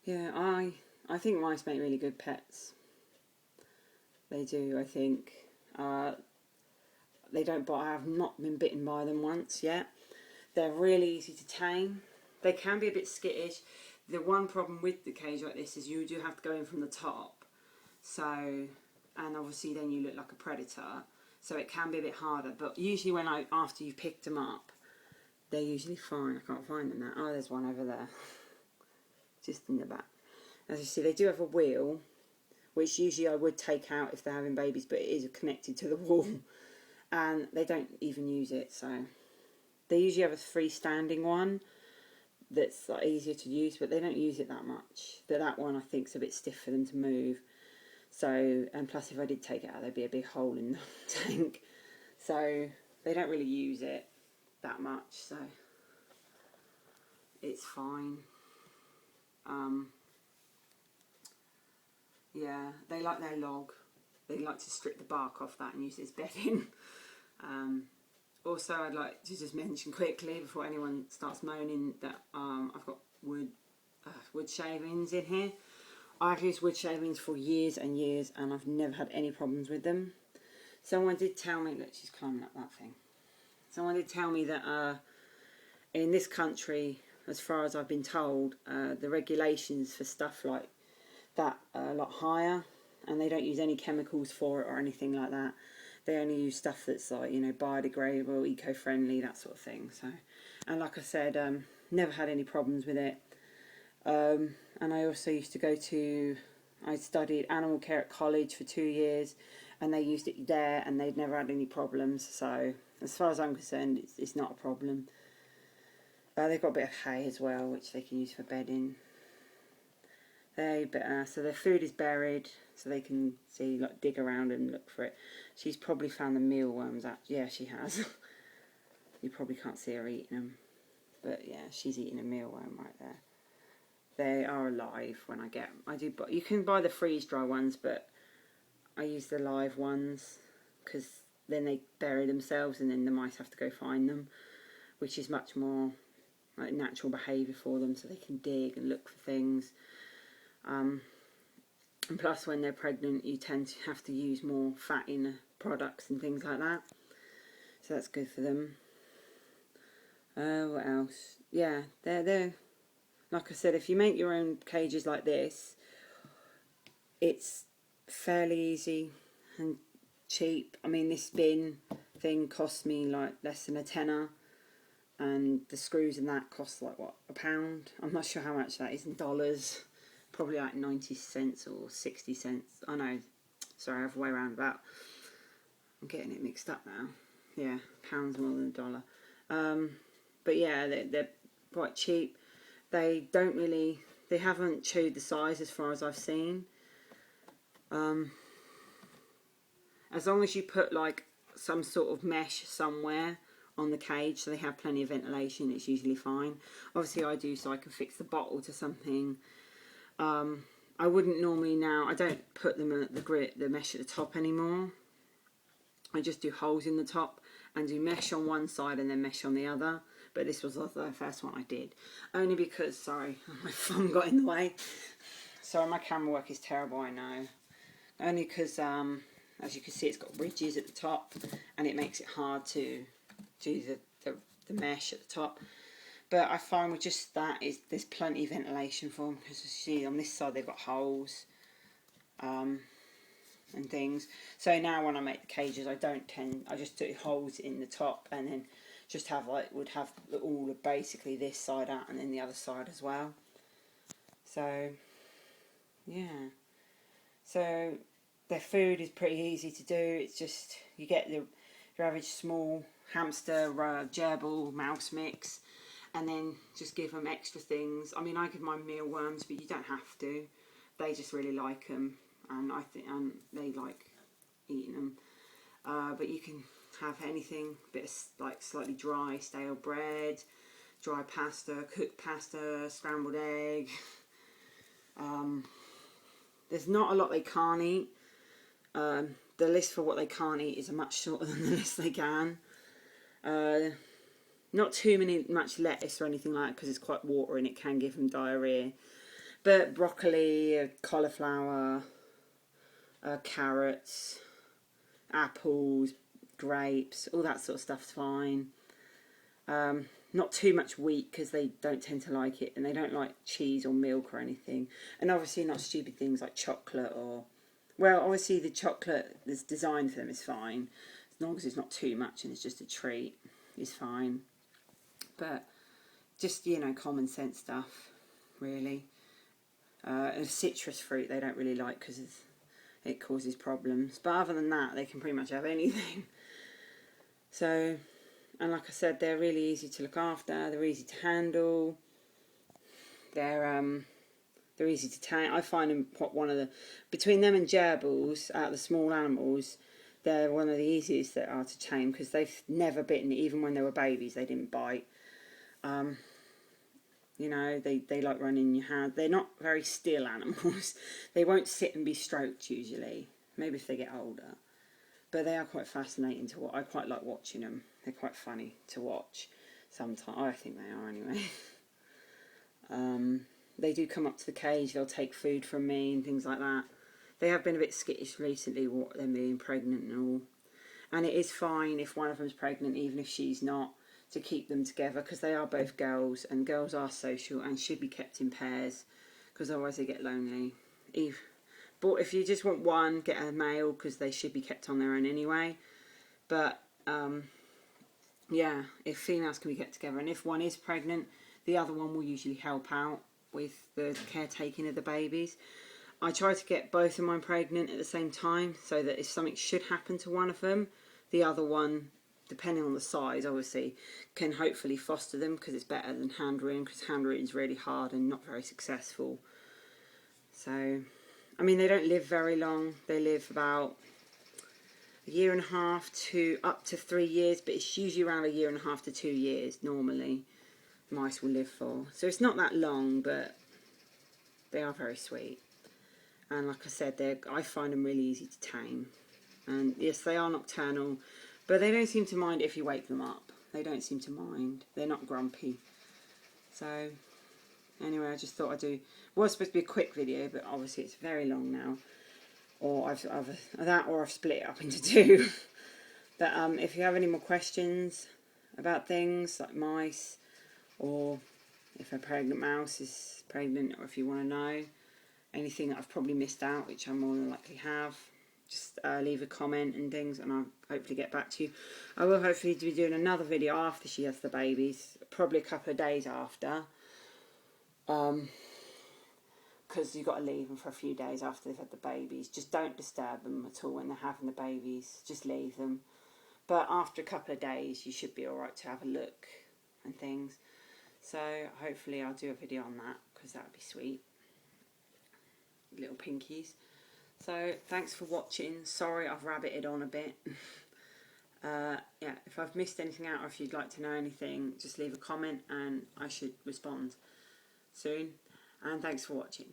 Yeah, I think mice make really good pets. They do, I think. They don't bite. I have not been bitten by them once yet. They're really easy to tame. They can be a bit skittish. The one problem with the cage like this is you do have to go in from the top. So, and obviously then you look like a predator. So it can be a bit harder. But usually after you've picked them up, they're usually fine. I can't find them now. Oh, there's one over there. Just in the back. As you see, they do have a wheel, which usually I would take out if they're having babies, but it is connected to the wall. And they don't even use it, so... They usually have a freestanding one that's like easier to use, but they don't use it that much. But that one I think is a bit stiff for them to move. So, and plus if I did take it out, there'd be a big hole in the tank. So they don't really use it that much, so it's fine. Yeah, they like their log. They like to strip the bark off that and use it as bedding. Also, I'd like to just mention quickly before anyone starts moaning that I've got wood shavings in here. I've used wood shavings for years and years, and I've never had any problems with them. Someone did tell me, look, she's climbing up that thing. Someone did tell me that in this country, as far as I've been told, the regulations for stuff like that are a lot higher, and they don't use any chemicals for it or anything like that. They only use stuff that's like, you know, biodegradable, eco-friendly, that sort of thing. So, and like I said, never had any problems with it. And I also used to I studied animal care at college for 2 years, and they used it there, and they'd never had any problems. So, as far as I'm concerned, it's not a problem. They've got a bit of hay as well, which they can use for bedding. So their food is buried, so they can see, like, dig around and look for it. She's probably found the mealworms out. Yeah, she has. You probably can't see her eating them, but yeah, she's eating a mealworm right there. They are alive when I get them. I do, but you can buy the freeze dry ones, but I use the live ones because then they bury themselves, and then the mice have to go find them, which is much more like natural behaviour for them, so they can dig and look for things. And plus, when they're pregnant, you tend to have to use more fat in the products and things like that. So that's good for them. What else? Yeah, they're like I said, if you make your own cages like this, it's fairly easy and cheap. I mean, this bin thing cost me like less than a tenner, and the screws in that cost like, what, £1? I'm not sure how much that is in dollars. Probably like 90 cents or 60 cents. I know, sorry, other way around about. I'm getting it mixed up now. Yeah, pounds more than a dollar. But yeah, they're quite cheap. They haven't chewed the size as far as I've seen. As long as you put like some sort of mesh somewhere on the cage so they have plenty of ventilation, it's usually fine. Obviously I do, so I can fix the bottle to something. I wouldn't normally now, I don't put them at the mesh at the top anymore. I just do holes in the top and do mesh on one side and then mesh on the other. But this was the first one I did. Only because, sorry, my phone got in the way. Sorry, my camera work is terrible, I know. Only because, as you can see, it's got ridges at the top, and it makes it hard to do the mesh at the top. But I find with just that, there's plenty of ventilation for them, because as you see on this side they've got holes and things. So now when I make the cages, I just do holes in the top, and then just would have all of basically this side out and then the other side as well. So yeah, so their food is pretty easy to do. It's just you get your average small hamster gerbil mouse mix, and then just give them extra things. I mean, I give my mealworms, but you don't have to. They just really like them, and I think they like eating them. But you can have anything, a bit of like slightly dry stale bread, dry pasta, cooked pasta, scrambled egg. There's not a lot they can't eat. The list for what they can't eat is much shorter than the list they can. Not much lettuce or anything like that, because it's quite watery and it can give them diarrhoea. But broccoli, cauliflower, carrots, apples, grapes, all that sort of stuff's fine. Not too much wheat because they don't tend to like it, and they don't like cheese or milk or anything. And obviously not stupid things like chocolate or... Well, obviously the chocolate that's designed for them is fine. As long as it's not too much and it's just a treat, is fine. But just, you know, common sense stuff, really. And citrus fruit they don't really like because it causes problems. But other than that, they can pretty much have anything. So... And like I said, they're really easy to look after. They're easy to handle. They're easy to tame. I find them between them and gerbils, out of the small animals, they're one of the easiest that are to tame because they've never bitten. Even when they were babies, they didn't bite. You know, they like running in your hand. They're not very still animals. They won't sit and be stroked usually. Maybe if they get older. But they are quite fascinating to watch. I quite like watching them. They're quite funny to watch sometimes. I think they are anyway. They do come up to the cage. They'll take food from me and things like that. They have been a bit skittish recently, them being pregnant and all. And it is fine if one of them's pregnant, even if she's not, to keep them together because they are both girls, and girls are social and should be kept in pairs because otherwise they get lonely. But if you just want one, get a male because they should be kept on their own anyway. But yeah, if females can be kept together, and if one is pregnant, the other one will usually help out with the caretaking of the babies. I try to get both of mine pregnant at the same time so that if something should happen to one of them, the other one, depending on the size obviously, can hopefully foster them because it's better than hand rearing, because hand rearing is really hard and not very successful. So... I mean, they don't live very long. They live about 1.5 years to up to 3 years, but it's usually around 1.5 years to 2 years normally mice will live for. So it's not that long, but they are very sweet. And like I said, I find them really easy to tame. And yes, they are nocturnal, but they don't seem to mind if you wake them up. They don't seem to mind. They're not grumpy. So... Anyway, I just thought I'd do... It was supposed to be a quick video, but obviously it's very long now. Or I've split it up into two. But if you have any more questions about things like mice, or if a pregnant mouse is pregnant, or if you want to know anything that I've probably missed out, which I more than likely have, just leave a comment and things, and I'll hopefully get back to you. I will hopefully be doing another video after she has the babies, probably a couple of days after. Because you've got to leave them for a few days after they've had the babies. Just don't disturb them at all when they're having the babies. Just leave them. But after a couple of days, you should be alright to have a look and things. So hopefully I'll do a video on that, because that would be sweet. Little pinkies. So thanks for watching. Sorry I've rabbited on a bit. Yeah, if I've missed anything out, or if you'd like to know anything, just leave a comment and I should respond soon. And thanks for watching.